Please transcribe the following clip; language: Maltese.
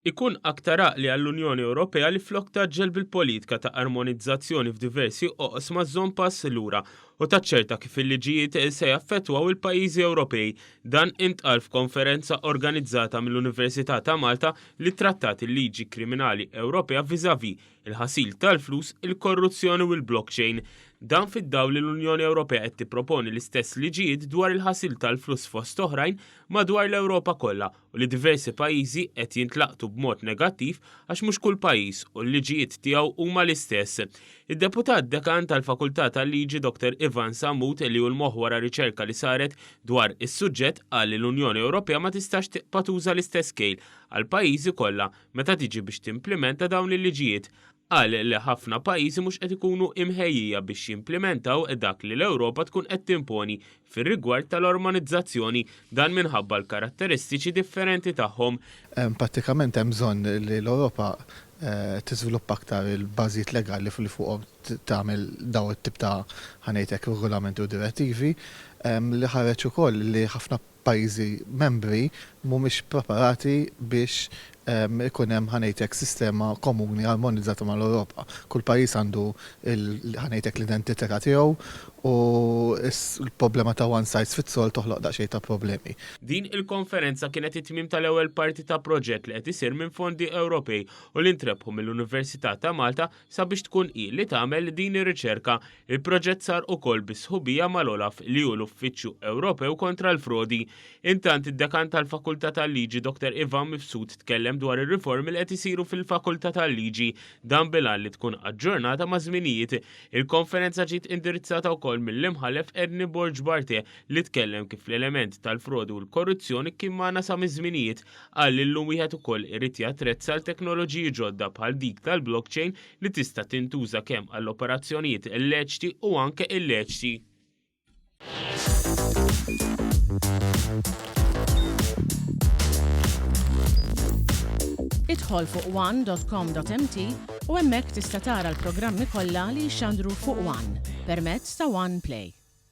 Ikun aktar għaqli għall-Unjoni Ewropea li flok taġġel bil-politika ta' armonizzazzjoni f'diversi oqsma żomm pass lura u taċċerta kif il-liġijiet se jaffettwaw il-pajjiżi Ewropej. Dan intqal f'konferenza organizzata mill-Università ta' Malta li trattat il-liġi kriminali Ewropea viżavi il-ħasil tal-flus, il-korruzzjoni u l-blockchain. Dan fid-dawl li l-Unjoni Ewropea qed tipproponi l-istess liġijiet dwar il-ħasil tal-flus fost oħrajn madwar l-Ewropa kollha u li diversi pajjiżi qed jintlaqtu b'mod negattiv għax mhux kull pajjiż u l-liġijiet tiegħu huma l-istess. Id-deputat dekan tal-Fakultà tal-Liġi Dr. Ivan Samut li hu l-moħħ wara riċerka li saret dwar is-suġġett qal li l-Unjoni Ewropea ma tistax tibqa' tuża l-istess scale għal pajjiżi kollha meta tiġi biex timplementa dawn il-liġijiet. Qal li ħafna pajjiżi mhux qed ikunu imħejjija biex jimplementaw dak li l-Ewropa tkun qed timponi fir-rigward tal-ormonizzazzjoni dan minħabba l-karatteristiċi differenti tagħhom. Prattikament hemm bżonn li l-Ewropa tiżviluppa aktar il-bażijiet legali li fuqhom tagħmel daw it-tip ta' ħanejtek regolamenti u direttivi li ħareġ ukoll li ħafna pajjiżi membri mhumiex preparati biex ikun hemm ħanejtek sistema komuni armonizzata mal-Ewropa. Kull pajjiż għandu ħanejtek l-identità tiegħu u l-problema ta' one size fits all toħloq daqsxejn ta' problemi. Din il-konferenza kienet it-tmiem tal-ewwel parti ta' proġett li qed isir minn fondi Ewropej u li ntrebħu mill-Università ta' Malta sabiex tkun li tagħmel din ir-riċerka. Il-proġett sar ukoll bis-sħubija mal-Olaf li hu l-Uffiċċju Ewropew kontra l-Frodi. Intant id-dekan tal-Fakultà tal-Liġi Dr. Ivan Mifsud tkellem dwar ir-riformi li qed isiru fil-Fakultà tal-Liġi dan bilan li tkun aġġornata ma' żminijiet. Il-konferenza ġiet indirizzata wkoll mill-imħallef Edni Borġ Barte li tkellem kif l-element tal-frodi u l-korruzzjoni kien magħna sa miż-żminijiet qal li llum wieħed ukoll irid jattrezza l-teknoloġiji ġodda bħal dik tal-blockchain li tista' tintuża kemm għall-operazzjonijiet illeċti u anke illeċti. Idħol fuq one.com.mt u hemmhekk tista' tara l-programmi kollha li jxandru fuq One permezz ta' One Play.